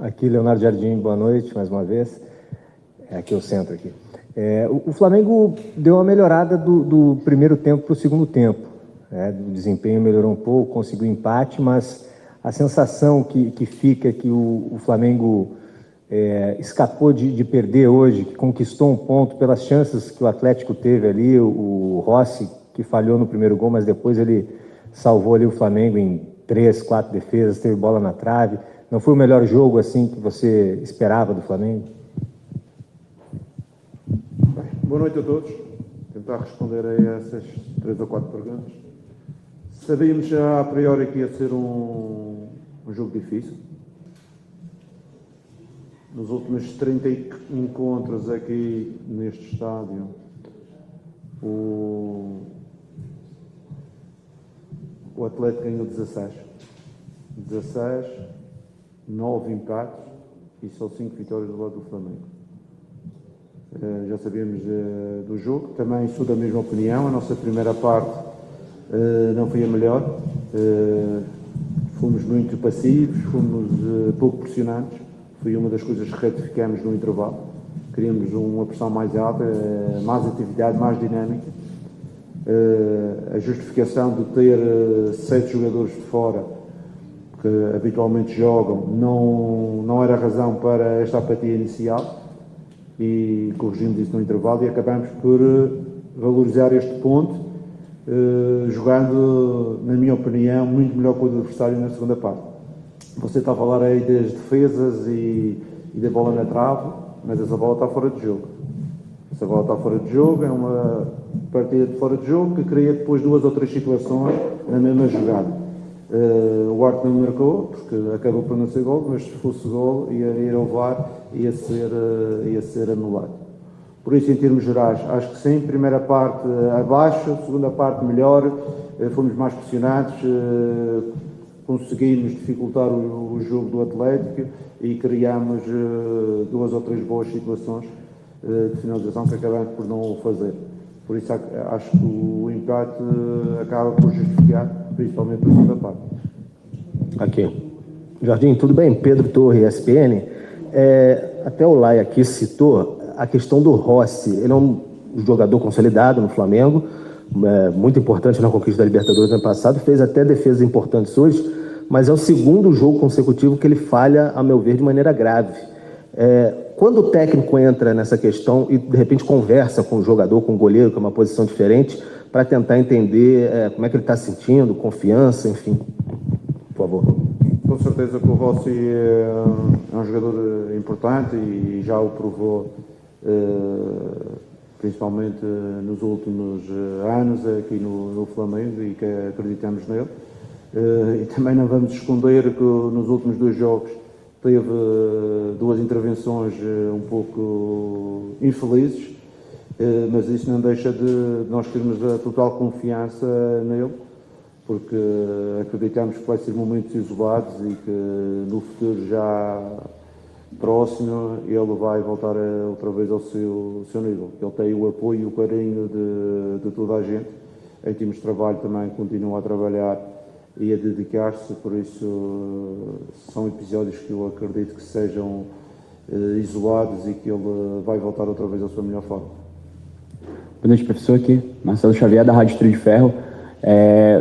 Aqui, Leonardo Jardim, boa noite, mais uma vez. Aqui o centro aqui. O Flamengo deu uma melhorada do primeiro tempo para o segundo tempo. O desempenho melhorou um pouco, conseguiu empate, mas a sensação que fica é que o Flamengo escapou de perder hoje, que conquistou um ponto pelas chances que o Atlético teve ali, o Rossi, que falhou no primeiro gol, mas depois ele salvou ali o Flamengo em 3, 4 defesas, teve bola na trave. Não foi o melhor jogo assim que você esperava do Flamengo? Bem, boa noite a todos. Tentar responder a essas 3 ou 4 perguntas. Sabíamos já a priori que ia ser um jogo difícil. Nos últimos 30 encontros aqui neste estádio, o Atlético ganhou 16, 9 empates e só 5 vitórias do lado do Flamengo. Já sabíamos do jogo, também sou da mesma opinião. A nossa primeira parte não foi a melhor, fomos muito passivos, fomos pouco pressionantes. Foi uma das coisas que retificamos no intervalo. Queríamos uma pressão mais alta, mais atividade, mais dinâmica. A justificação de ter 7 jogadores de fora que habitualmente jogam não era razão para esta apatia inicial, e corrigimos isso no intervalo e acabamos por valorizar este ponto, jogando, na minha opinião, muito melhor que o adversário na segunda parte. Você está a falar aí das defesas e da bola na trave, mas essa bola está fora de jogo. Essa bola está fora de jogo, é uma partida de fora de jogo que cria depois 2 ou 3 situações na mesma jogada. O Arte não marcou, porque acabou por não ser gol, mas se fosse gol, ia ir ao VAR, ia ser anulado. Por isso, em termos gerais, acho que sim, primeira parte abaixo, segunda parte melhor, fomos mais pressionados, conseguimos dificultar o jogo do Atlético e criámos 2 ou 3 boas situações de finalização que acabamos por não fazer. Por isso acho que o empate acaba por justificar, principalmente a segunda parte. Aqui. Jardim, tudo bem? Pedro Torre, ESPN. Até o Lai aqui citou a questão do Rossi. Ele é um jogador consolidado no Flamengo, muito importante na conquista da Libertadores no ano passado, fez até defesas importantes hoje, mas é o segundo jogo consecutivo que ele falha, a meu ver, de maneira grave. Quando o técnico entra nessa questão e, de repente, conversa com o jogador, com o goleiro, que é uma posição diferente, para tentar entender como é que ele está sentindo, confiança, enfim, por favor. Com certeza que o Rossi é um jogador importante e já o provou, principalmente nos últimos anos aqui no Flamengo, e que acreditamos nele. E também não vamos esconder que nos últimos 2 jogos teve 2 intervenções um pouco infelizes, mas isso não deixa de nós termos a total confiança nele, porque acreditamos que vai ser momentos isolados e que no futuro já próximo ele vai voltar outra vez ao seu nível. Ele tem o apoio e o carinho de toda a gente. Em termos de trabalho também continua a trabalhar e a dedicar-se, por isso são episódios que eu acredito que sejam isolados e que ele vai voltar outra vez à sua melhor forma. Boa noite, professor. Aqui, Marcelo Xavier, da Rádio Trio de Ferro.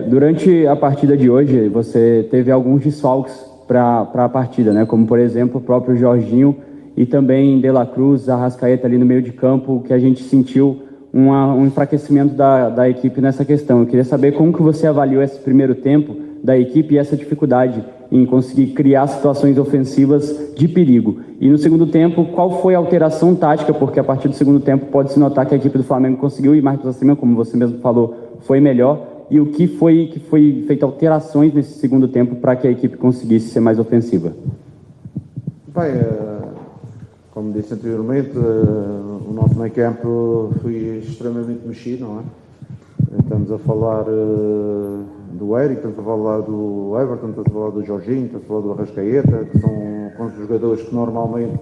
Durante a partida de hoje, você teve alguns desfalques para a partida, né? Como, por exemplo, o próprio Jorginho e também De La Cruz, Arrascaeta ali no meio de campo, que a gente sentiu um enfraquecimento da equipe nessa questão. Eu queria saber como que você avaliou esse primeiro tempo da equipe e essa dificuldade em conseguir criar situações ofensivas de perigo. E no segundo tempo, qual foi a alteração tática? Porque a partir do segundo tempo pode-se notar que a equipe do Flamengo conseguiu ir mais para cima, como você mesmo falou, foi melhor. E o que foi feito alterações nesse segundo tempo para que a equipe conseguisse ser mais ofensiva? Bem, como disse anteriormente, o nosso meio campo foi extremamente mexido, não é? Estamos a falar do Eric, estamos a falar do Everton, estamos a falar do Jorginho, estamos a falar do Arrascaeta, que são os jogadores que normalmente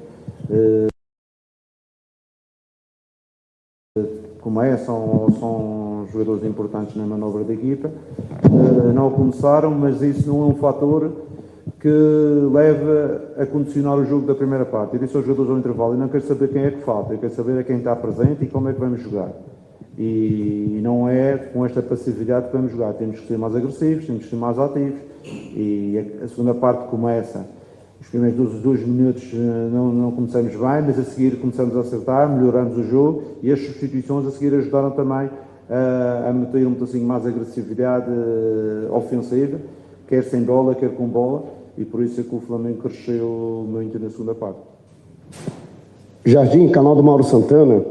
começam ou são jogadores importantes na manobra da equipa. Não começaram, mas isso não é um fator que leva a condicionar o jogo da primeira parte. Eu disse aos jogadores ao intervalo, eu não quero saber quem é que falta, eu quero saber quem está presente e como é que vamos jogar. E não é com esta passividade que vamos jogar. Temos que ser mais agressivos, temos que ser mais ativos. E a segunda parte começa. Os primeiros 2 minutos não começamos bem, mas a seguir começamos a acertar, melhoramos o jogo e as substituições a seguir ajudaram também a meter um pedacinho mais agressividade ofensiva, quer sem bola, quer com bola, e por isso é que o Flamengo cresceu muito na segunda parte. Jardim, canal do Mauro Santana,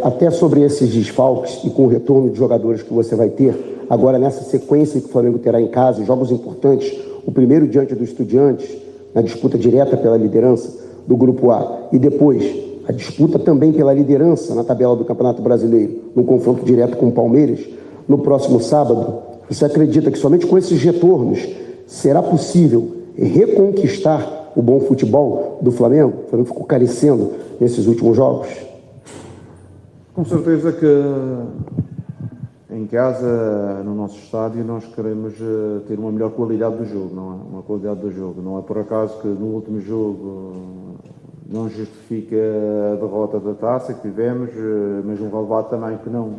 até sobre esses desfalques e com o retorno de jogadores que você vai ter, agora nessa sequência que o Flamengo terá em casa, jogos importantes, o primeiro diante do Estudiantes, na disputa direta pela liderança do Grupo A, e depois a disputa também pela liderança na tabela do Campeonato Brasileiro, no confronto direto com o Palmeiras, no próximo sábado, você acredita que somente com esses retornos será possível reconquistar o bom futebol do Flamengo? O Flamengo ficou carecendo nesses últimos jogos? Com certeza que em casa, no nosso estádio, nós queremos ter uma melhor qualidade do jogo, não é? Uma qualidade do jogo. Não é por acaso que no último jogo não justifica a derrota da taça que tivemos, mas um relevado também que não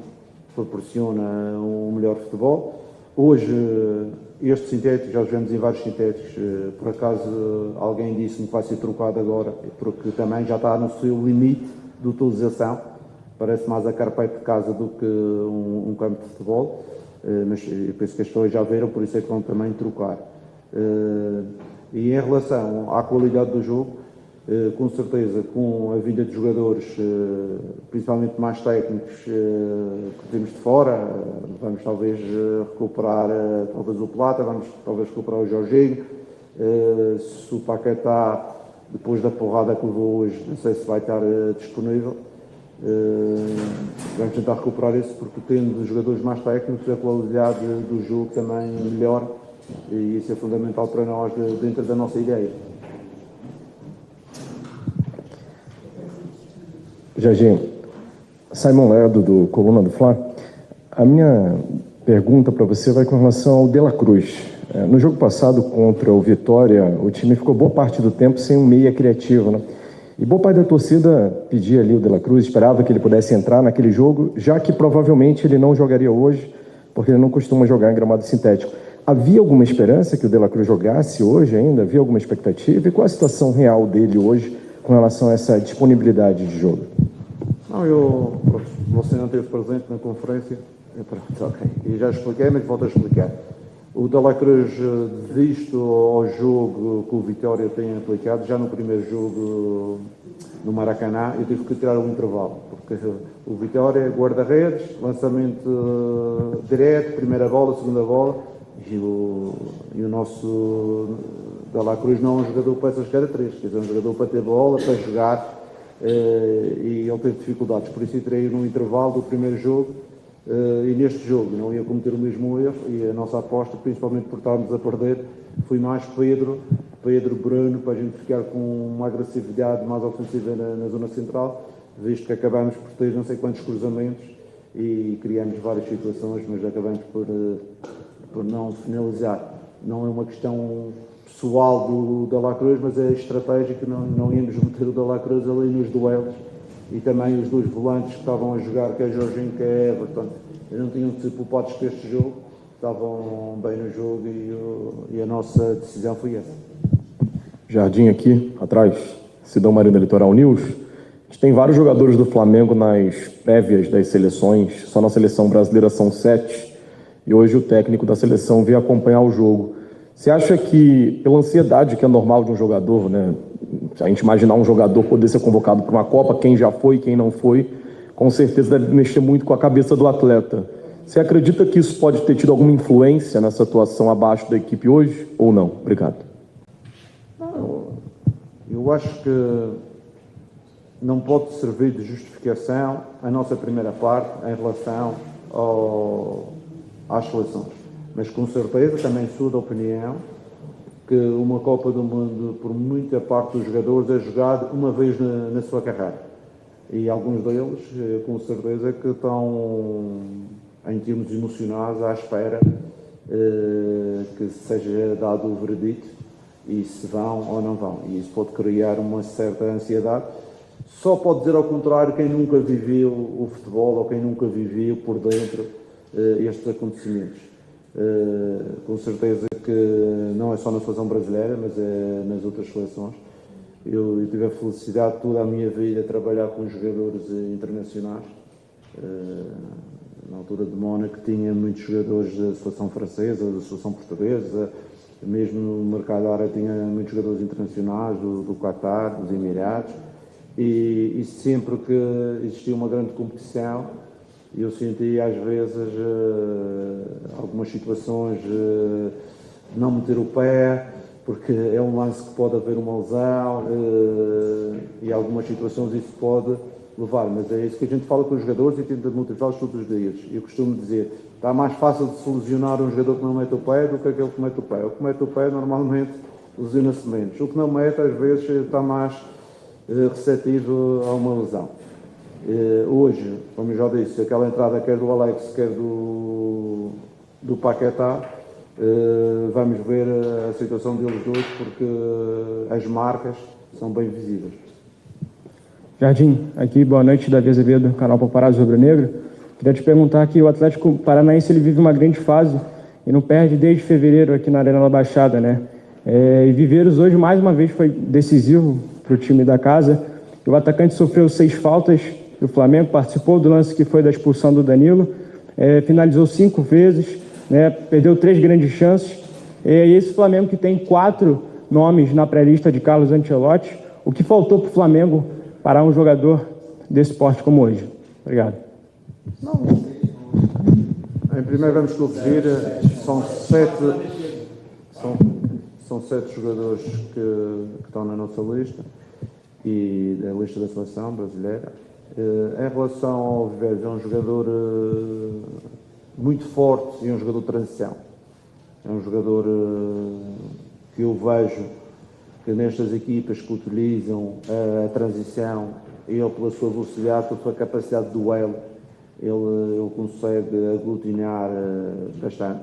proporciona um melhor futebol. Hoje, este sintético, já jogamos em vários sintéticos, por acaso alguém disse-me que vai ser trocado agora, porque também já está no seu limite de utilização. Parece mais a carpete de casa do que um campo de futebol, mas eu penso que as pessoas já viram, por isso é que vão também trocar. E em relação à qualidade do jogo, com certeza, com a vinda de jogadores, principalmente mais técnicos, que temos de fora, vamos talvez recuperar talvez o Plata, vamos talvez recuperar o Jorginho, se o Paquetá, depois da porrada que levou hoje, não sei se vai estar disponível. Vamos tentar recuperar isso, porque tendo jogadores mais técnicos, a qualidade do jogo também melhor, e isso é fundamental para nós dentro da nossa ideia. Jardim, Simon Lerdo, do Coluna do Fla. A minha pergunta para você vai com relação ao De La Cruz. No jogo passado contra o Vitória, o time ficou boa parte do tempo sem um meia criativo, né? E boa parte da torcida pedia ali o De La Cruz, esperava que ele pudesse entrar naquele jogo, já que provavelmente ele não jogaria hoje, porque ele não costuma jogar em gramado sintético. Havia alguma esperança que o De La Cruz jogasse hoje ainda? Havia alguma expectativa? E qual a situação real dele hoje com relação a essa disponibilidade de jogo? Não, você não esteve presente na conferência, ok. E já expliquei, mas volto a explicar. O De La Cruz, visto ao jogo que o Vitória tem aplicado, já no primeiro jogo no Maracanã, eu tive que tirar um intervalo, porque o Vitória guarda-redes, lançamento direto, primeira bola, segunda bola, e o nosso De La Cruz não é um jogador para essas características, é um jogador para ter bola, para jogar, e ele teve dificuldades, por isso eu tirei no intervalo do primeiro jogo. E neste jogo não ia cometer o mesmo erro, e a nossa aposta, principalmente por estarmos a perder, foi mais Pedro Bruno, para a gente ficar com uma agressividade mais ofensiva na zona central, visto que acabamos por ter não sei quantos cruzamentos e criamos várias situações, mas acabamos por não finalizar. Não é uma questão pessoal do De La Cruz, mas é estratégica, não íamos meter o De La Cruz ali nos duelos. E também os dois volantes que estavam a jogar, que é Jorginho e que é Everton, não tinham de ser poupados para este jogo, estavam bem no jogo e a nossa decisão foi essa. Jardim aqui, atrás, Sidão Marina Litoral News. A gente tem vários jogadores do Flamengo nas prévias das seleções, só na seleção brasileira são 7, e hoje o técnico da seleção veio acompanhar o jogo. Você acha que, pela ansiedade que é normal de um jogador, né? Se a gente imaginar um jogador poder ser convocado para uma Copa, quem já foi, quem não foi, com certeza deve mexer muito com a cabeça do atleta. Você acredita que isso pode ter tido alguma influência nessa atuação abaixo da equipe hoje, ou não? Obrigado. Eu acho que não pode servir de justificação a nossa primeira parte em relação às seleções. Mas com certeza também sou da opinião que uma Copa do Mundo, por muita parte dos jogadores, é jogada uma vez na sua carreira. E alguns deles, com certeza, que estão, em termos emocionais, à espera que seja dado o veredito e se vão ou não vão. E isso pode criar uma certa ansiedade. Só pode dizer ao contrário quem nunca viveu o futebol ou quem nunca viveu por dentro estes acontecimentos. Com certeza que não é só na seleção brasileira, mas é nas outras seleções. Eu tive a felicidade toda a minha vida de trabalhar com jogadores internacionais. Na altura de Mónaco tinha muitos jogadores da seleção francesa, da seleção portuguesa, mesmo no mercado árabe tinha muitos jogadores internacionais, do Qatar, dos Emirados, e sempre que existia uma grande competição, eu sentia às vezes algumas situações de não meter o pé, porque é um lance que pode haver uma lesão e algumas situações isso pode levar, mas é isso que a gente fala com os jogadores e tenta motivá-los todos os dias. Eu costumo dizer, está mais fácil de solucionar um jogador que não mete o pé do que aquele que mete o pé. O que mete o pé normalmente lesiona-se menos. O que não mete às vezes está mais receptivo a uma lesão. Hoje, como eu já disse, aquela entrada quer do Alex, quer do Paquetá, vamos ver a situação deles dois porque as marcas são bem visíveis. Jardim, aqui, boa noite, Davi Azevedo, canal Paparazzo Rubro-Negro. Queria te perguntar que o Atlético Paranaense ele vive uma grande fase e não perde desde fevereiro aqui na Arena da Baixada, né? E Viveiros hoje mais uma vez foi decisivo para o time da casa. O atacante sofreu 6 faltas do Flamengo, participou do lance que foi da expulsão do Danilo, finalizou 5 vezes, né? Perdeu 3 grandes chances. E esse Flamengo que tem 4 nomes na pré-lista de Carlos Ancelotti, o que faltou para o Flamengo parar um jogador desse porte como hoje? Obrigado. Não. Em primeiro vamos conferir, são 7 jogadores que estão na nossa lista e da lista da seleção brasileira. Em relação ao Viveiros, é um jogador muito forte e um jogador de transição. É um jogador que eu vejo que nestas equipas que utilizam a transição, ele pela sua velocidade, pela sua capacidade de duelo, ele consegue aglutinar bastante.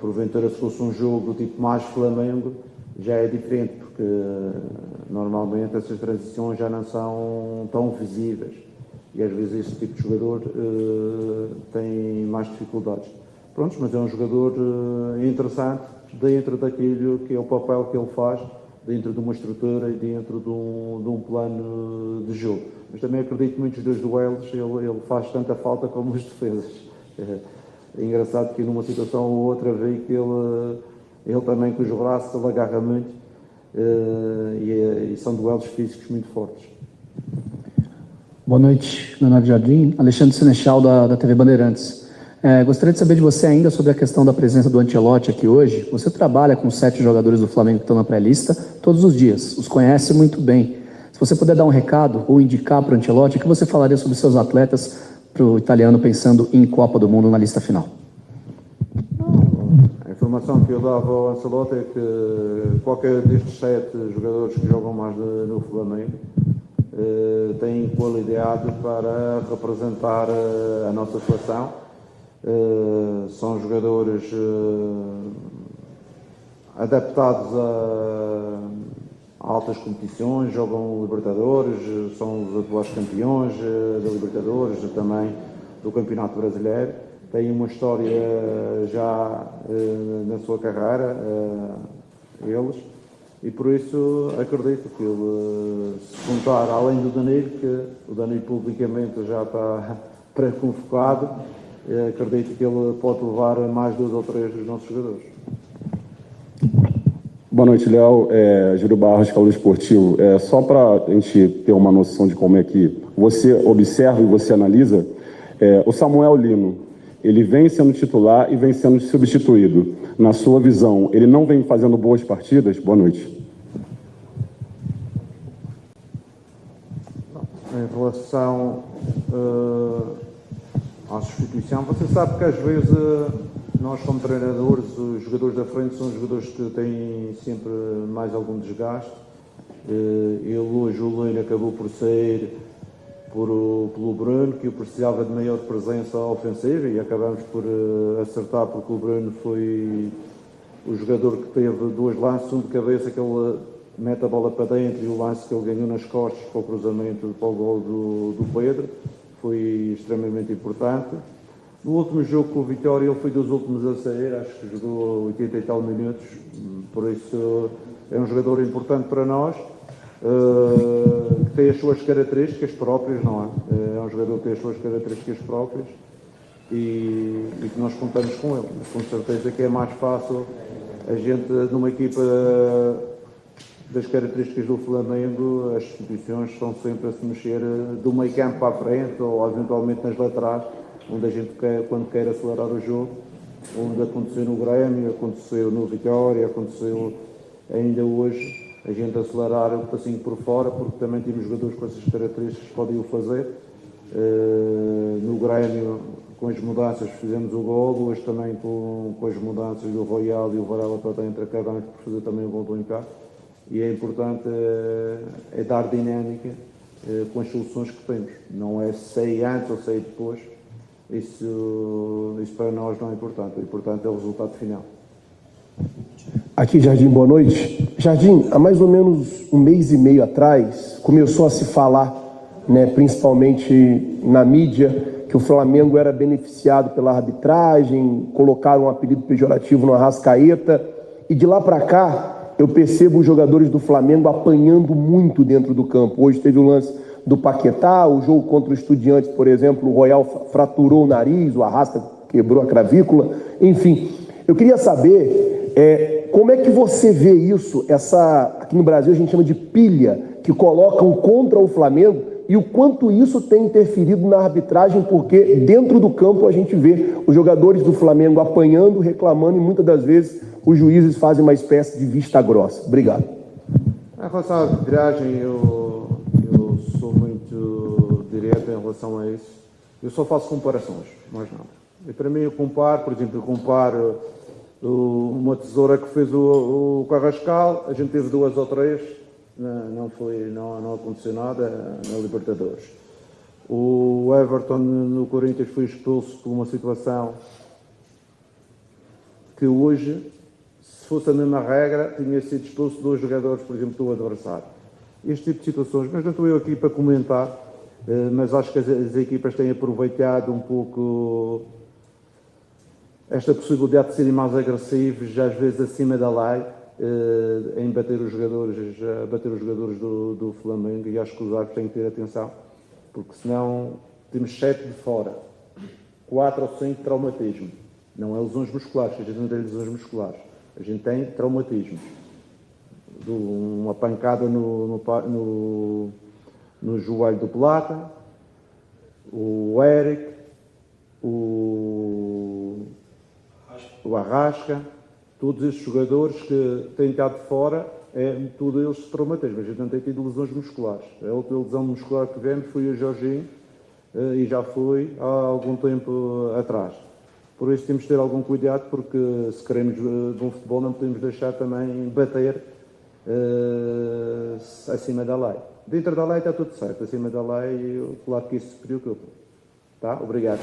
Porventura, se fosse um jogo do tipo mais Flamengo, já é diferente, porque normalmente essas transições já não são tão visíveis e às vezes esse tipo de jogador tem mais dificuldades. Pronto, mas é um jogador interessante dentro daquilo que é o papel que ele faz, dentro de uma estrutura e dentro de um plano de jogo. Mas também acredito que muitos dos duelos ele faz tanta falta como as defesas. É engraçado que numa situação ou outra vi que ele também com os braços ele agarra muito e são duelos físicos muito fortes. Boa noite, Leonardo Jardim, Alexandre Senechal da TV Bandeirantes. Gostaria de saber de você ainda sobre a questão da presença do Ancelotti aqui hoje. Você trabalha com 7 jogadores do Flamengo que estão na pré-lista todos os dias, os conhece muito bem. Se você puder dar um recado ou indicar para o Ancelotti, o que você falaria sobre seus atletas para o italiano pensando em Copa do Mundo na lista final? A informação que eu dava ao Ancelotti é que qualquer destes 7 jogadores que jogam mais no Flamengo tem qualidade para representar a nossa seleção. São jogadores adaptados a altas competições, jogam Libertadores, são os atuais campeões da Libertadores, também do Campeonato Brasileiro. Têm uma história já na sua carreira, eles, e por isso acredito que ele, se contar além do Danilo, que o Danilo publicamente já está pré-convocado, acredito que ele pode levar mais 2 ou 3 dos nossos jogadores. Boa noite, Léo. Júlio Barros, Calor Esportivo. Só para a gente ter uma noção de como é que você observa e você analisa, o Samuel Lino, ele vem sendo titular e vem sendo substituído. Na sua visão, ele não vem fazendo boas partidas? Boa noite. Em relação à substituição, você sabe que às vezes nós como treinadores, os jogadores da frente são os jogadores que têm sempre mais algum desgaste. Hoje o Lino acabou por sair pelo Bruno, que eu precisava de maior presença ofensiva e acabamos por acertar porque o Bruno foi o jogador que teve 2 lances, um de cabeça, que ele mete a bola para dentro, e o lance que ele ganhou nas costas para o cruzamento, para o gol do Pedro, foi extremamente importante. No último jogo com o Vitória, ele foi dos últimos a sair, acho que jogou 80 e tal minutos, por isso é um jogador importante para nós, que tem as suas características próprias, não é? É um jogador que tem as suas características próprias e que nós contamos com ele. Mas com certeza que é mais fácil a gente, numa equipa das características do Flamengo, as substituições estão sempre a se mexer do meio campo para a frente ou eventualmente nas laterais, onde a gente quer, quando quer acelerar o jogo, onde aconteceu no Grêmio, aconteceu no Vitória, aconteceu ainda hoje, a gente acelerar um passinho por fora, porque também temos jogadores com essas características que podem o fazer. No Grêmio, com as mudanças, fizemos o gol, hoje também com as mudanças do Royal e o Varela para dentro, acabamos por fazer também o gol do empate. E é importante dar dinâmica com as soluções que temos. Não é sair antes ou sair depois. Isso para nós não é importante. O importante é o resultado final. Aqui, Jardim, boa noite. Jardim, há mais ou menos 1 mês e meio atrás, começou a se falar, né, principalmente na mídia, que o Flamengo era beneficiado pela arbitragem, colocaram um apelido pejorativo no Arrascaeta, e de lá para cá, eu percebo os jogadores do Flamengo apanhando muito dentro do campo. Hoje teve o lance do Paquetá, o jogo contra o Estudiantes, por exemplo, o Royal fraturou o nariz, o Arrasca quebrou a clavícula, enfim. Eu queria saber como é que você vê isso, aqui no Brasil a gente chama de pilha, que colocam contra o Flamengo, e o quanto isso tem interferido na arbitragem, porque dentro do campo a gente vê os jogadores do Flamengo apanhando, reclamando, e muitas das vezes os juízes fazem uma espécie de vista grossa. Obrigado. Em relação à arbitragem, eu sou muito direto em relação a isso. Eu só faço comparações, mais nada. E para mim, eu comparo, por exemplo, uma tesoura que fez o Carrascal, a gente teve 2 ou 3, não aconteceu nada na Libertadores. O Everton no Corinthians foi expulso por uma situação que hoje, se fosse a mesma regra, tinha sido expulso 2 jogadores, por exemplo, do adversário. Este tipo de situações, mas não estou eu aqui para comentar, mas acho que as equipas têm aproveitado um pouco esta possibilidade de serem mais agressivos, às vezes acima da lei, em bater os jogadores do Flamengo, e acho que os árbitros têm que ter atenção, porque senão temos 7 de fora, 4 ou 5 de traumatismo. Não é lesões musculares, a gente não tem lesões musculares, a gente tem traumatismos. Uma pancada no joelho do Plata, o Eric, o Arrasca, todos esses jogadores que têm estado de fora, tudo eles traumatismo. A gente não tem tido lesões musculares. A outra lesão muscular que tivemos foi o Jorginho, e já foi há algum tempo atrás. Por isso temos de ter algum cuidado, porque se queremos bom futebol não podemos deixar também bater acima da lei. Dentro da lei está tudo certo, acima da lei, claro que isso se preocupa. Tá? Obrigado.